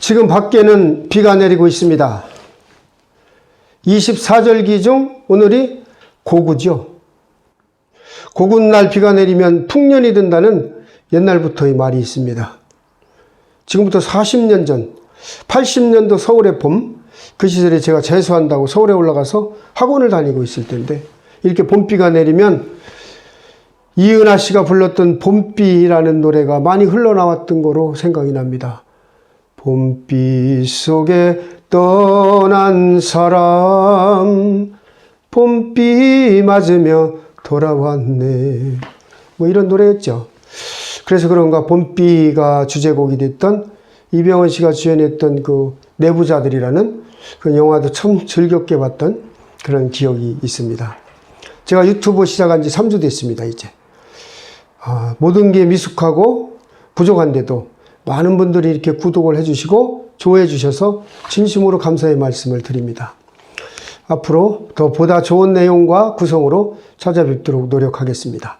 지금 밖에는 비가 내리고 있습니다. 24절기 중 오늘이 고구죠. 고구날 비가 내리면 풍년이 든다는 옛날부터의 말이 있습니다. 지금부터 40년 전 80년도 서울의 봄, 그 시절에 제가 재수한다고 서울에 올라가서 학원을 다니고 있을 때인데 이렇게 봄비가 내리면 이은하 씨가 불렀던 봄비라는 노래가 많이 흘러나왔던 거로 생각이 납니다. 봄비 속에 떠난 사람 봄비 맞으며 돌아왔네. 뭐 이런 노래였죠. 그래서 그런가 봄비가 주제곡이 됐던 이병헌 씨가 주연했던 그 내부자들이라는 그 영화도 참 즐겁게 봤던 그런 기억이 있습니다. 제가 유튜브 시작한 지 3주 됐습니다, 이제. 모든 게 미숙하고 부족한데도 많은 분들이 이렇게 구독을 해주시고 좋아해 주셔서 진심으로 감사의 말씀을 드립니다. 앞으로 더 보다 좋은 내용과 구성으로 찾아뵙도록 노력하겠습니다.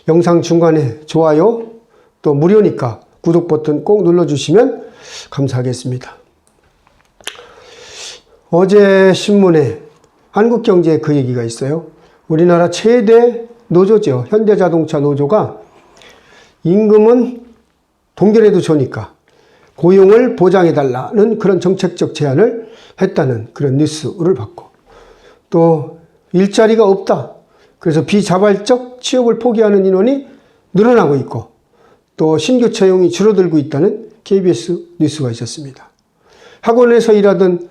영상 중간에 좋아요, 또 무료니까 구독 버튼 꼭 눌러주시면 감사하겠습니다. 어제 신문에 한국경제에 그 얘기가 있어요. 우리나라 최대 노조죠. 현대자동차 노조가 임금은 동결해도 좋으니까 고용을 보장해달라는 그런 정책적 제안을 했다는 그런 뉴스를 받고, 또 일자리가 없다. 그래서 비자발적 취업을 포기하는 인원이 늘어나고 있고, 또 신규 채용이 줄어들고 있다는 KBS 뉴스가 있었습니다. 학원에서 일하던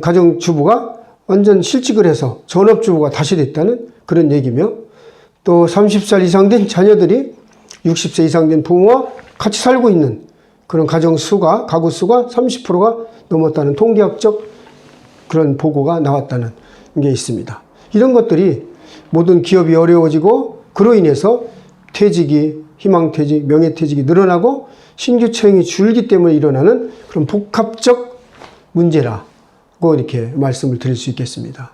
가정주부가 완전 실직을 해서 전업주부가 다시 됐다는 그런 얘기며, 또 30살 이상 된 자녀들이 60세 이상 된 부모와 같이 살고 있는 그런 가구 수가 30%가 넘었다는 통계학적 그런 보고가 나왔다는 게 있습니다. 이런 것들이 모든 기업이 어려워지고 그로 인해서 퇴직이, 희망퇴직, 명예퇴직이 늘어나고 신규 채용이 줄기 때문에 일어나는 그런 복합적 문제라고 이렇게 말씀을 드릴 수 있겠습니다.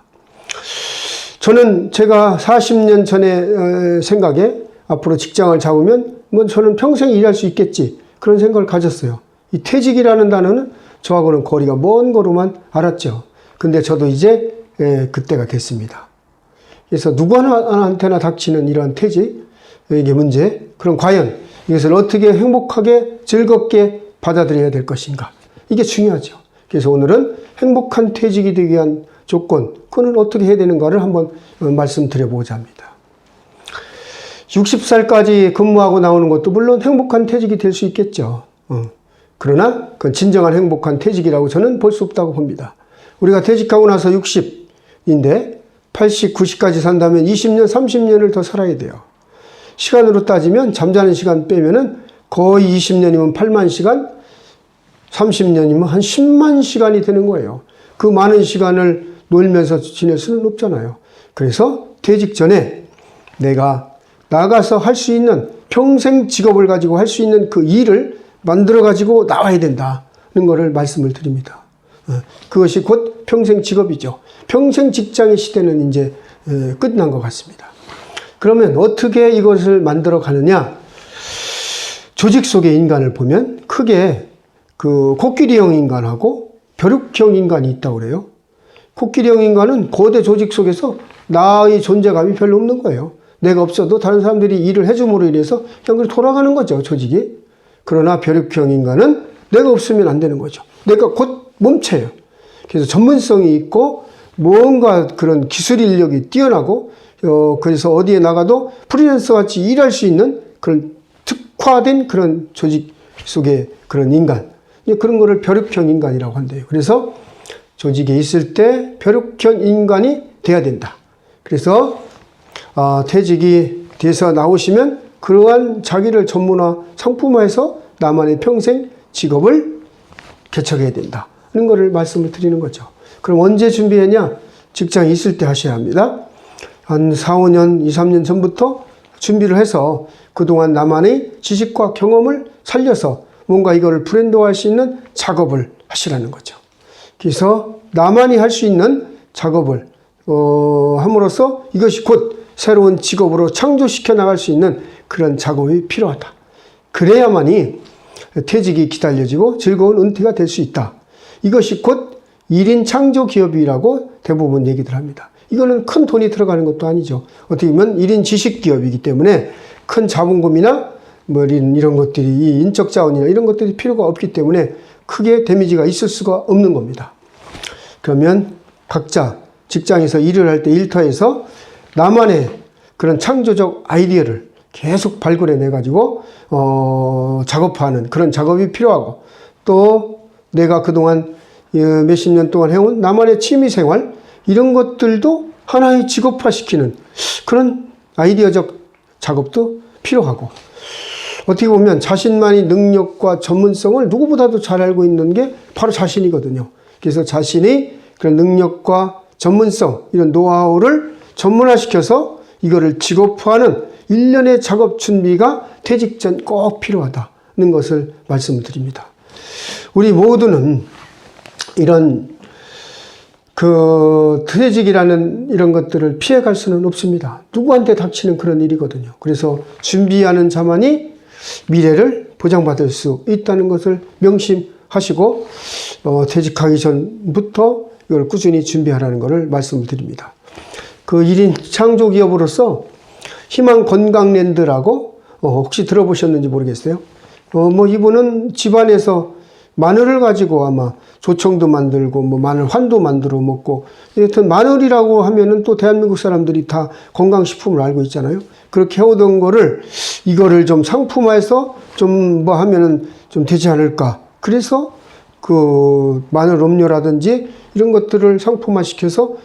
저는 제가 40년 전에 생각에 앞으로 직장을 잡으면 뭐 저는 평생 일할 수 있겠지, 그런 생각을 가졌어요. 이 퇴직이라는 단어는 저하고는 거리가 먼 거로만 알았죠. 근데 저도 이제 그때가 됐습니다. 그래서 누구한테나 닥치는 이러한 퇴직, 이게 문제, 그럼 과연 이것을 어떻게 행복하게 즐겁게 받아들여야 될 것인가, 이게 중요하죠. 그래서 오늘은 행복한 퇴직이 되기 위한 조건, 그건 어떻게 해야 되는가를 한번 말씀드려보고자 합니다. 60살까지 근무하고 나오는 것도 물론 행복한 퇴직이 될 수 있겠죠. 그러나 그건 진정한 행복한 퇴직이라고 저는 볼 수 없다고 봅니다. 우리가 퇴직하고 나서 60인데 80, 90까지 산다면 20년, 30년을 더 살아야 돼요. 시간으로 따지면 잠자는 시간 빼면은 거의 20년이면 8만 시간, 30년이면 한 10만 시간이 되는 거예요. 그 많은 시간을 놀면서 지낼 수는 없잖아요. 그래서 퇴직 전에 내가 나가서 할 수 있는, 평생 직업을 가지고 할 수 있는 그 일을 만들어 가지고 나와야 된다는 것을 말씀을 드립니다. 그것이 곧 평생 직업이죠. 평생 직장의 시대는 이제 끝난 것 같습니다. 그러면 어떻게 이것을 만들어 가느냐? 조직 속의 인간을 보면 크게 그 코끼리형 인간하고 벼룩형 인간이 있다고 그래요. 코끼리형 인간은 고대 조직 속에서 나의 존재감이 별로 없는 거예요. 내가 없어도 다른 사람들이 일을 해줌으로 인해서 그냥 돌아가는 거죠, 조직이. 그러나 벼룩형 인간은 내가 없으면 안 되는 거죠. 내가 곧 멈춰요. 그래서 전문성이 있고 뭔가 그런 기술 인력이 뛰어나고, 그래서 어디에 나가도 프리랜서 같이 일할 수 있는 그런 특화된 그런 조직 속의 그런 인간. 그런 거를 벼룩형 인간이라고 한대요. 그래서 조직에 있을 때 벼룩형 인간이 돼야 된다. 그래서 퇴직이 돼서 나오시면 그러한 자기를 전문화, 상품화해서 나만의 평생 직업을 개척해야 된다는 것을 말씀을 드리는 거죠. 그럼 언제 준비했냐? 직장에 있을 때 하셔야 합니다. 한 4, 5년, 2, 3년 전부터 준비를 해서 그동안 나만의 지식과 경험을 살려서 뭔가 이거를 브랜드화할 수 있는 작업을 하시라는 거죠. 그래서 나만이 할 수 있는 작업을 함으로써 이것이 곧 새로운 직업으로 창조시켜 나갈 수 있는 그런 작업이 필요하다. 그래야만이 퇴직이 기다려지고 즐거운 은퇴가 될 수 있다. 이것이 곧 1인 창조 기업이라고 대부분 얘기들 합니다. 이거는 큰 돈이 들어가는 것도 아니죠. 어떻게 보면 1인 지식 기업이기 때문에 큰 자본금이나 뭐 이런 것들이, 이 인적 자원이나 이런 것들이 필요가 없기 때문에 크게 데미지가 있을 수가 없는 겁니다. 그러면 각자 직장에서 일을 할 때 일터에서 나만의 그런 창조적 아이디어를 계속 발굴해내 가지고 작업하는 그런 작업이 필요하고, 또 내가 그동안 몇십 년 동안 해온 나만의 취미생활 이런 것들도 하나의 직업화시키는 그런 아이디어적 작업도 필요하고, 어떻게 보면 자신만의 능력과 전문성을 누구보다도 잘 알고 있는 게 바로 자신이거든요. 그래서 자신의 그런 능력과 전문성, 이런 노하우를 전문화시켜서 이거를 직업화하는 일련의 작업 준비가 퇴직 전 꼭 필요하다는 것을 말씀을 드립니다. 우리 모두는 이런 퇴직이라는 이런 것들을 피해갈 수는 없습니다. 누구한테 닥치는 그런 일이거든요. 그래서 준비하는 자만이 미래를 보장받을 수 있다는 것을 명심하시고 퇴직하기 전부터 이걸 꾸준히 준비하라는 것을 말씀을 드립니다. 그 1인 창조기업으로서 희망건강랜드라고 혹시 들어보셨는지 모르겠어요. 뭐 이분은 집안에서 마늘을 가지고 아마 조청도 만들고 뭐 마늘 환도 만들어 먹고, 여튼 마늘이라고 하면은 또 대한민국 사람들이 다 건강식품을 알고 있잖아요. 그렇게 해오던 거를 이거를 좀 상품화해서 좀 뭐 하면은 좀 되지 않을까. 그래서 그 마늘 음료라든지 이런 것들을 상품화시켜서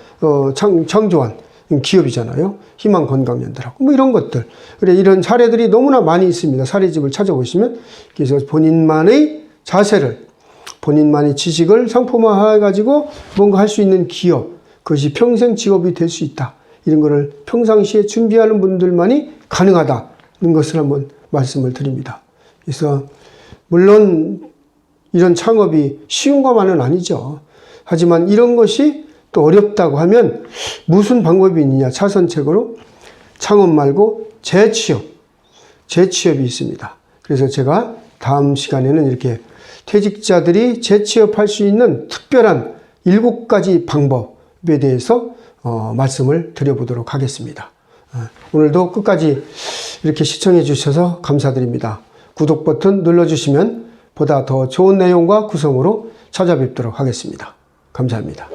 창조한 기업이잖아요. 희망건강연대라고 뭐 이런 것들. 그래, 이런 사례들이 너무나 많이 있습니다. 사례집을 찾아보시면. 그래서 본인만의 자세를, 본인만의 지식을 상품화해가지고 뭔가 할 수 있는 기업, 그것이 평생 직업이 될 수 있다. 이런 거를 평상시에 준비하는 분들만이 가능하다는 것을 한번 말씀을 드립니다. 그래서 물론 이런 창업이 쉬운 것만은 아니죠. 하지만 이런 것이 또 어렵다고 하면 무슨 방법이 있느냐. 차선책으로 창업 말고 재취업이 있습니다. 그래서 제가 다음 시간에는 이렇게 퇴직자들이 재취업할 수 있는 특별한 7가지 방법에 대해서 말씀을 드려보도록 하겠습니다. 오늘도 끝까지 이렇게 시청해 주셔서 감사드립니다. 구독 버튼 눌러주시면 보다 더 좋은 내용과 구성으로 찾아뵙도록 하겠습니다. 감사합니다.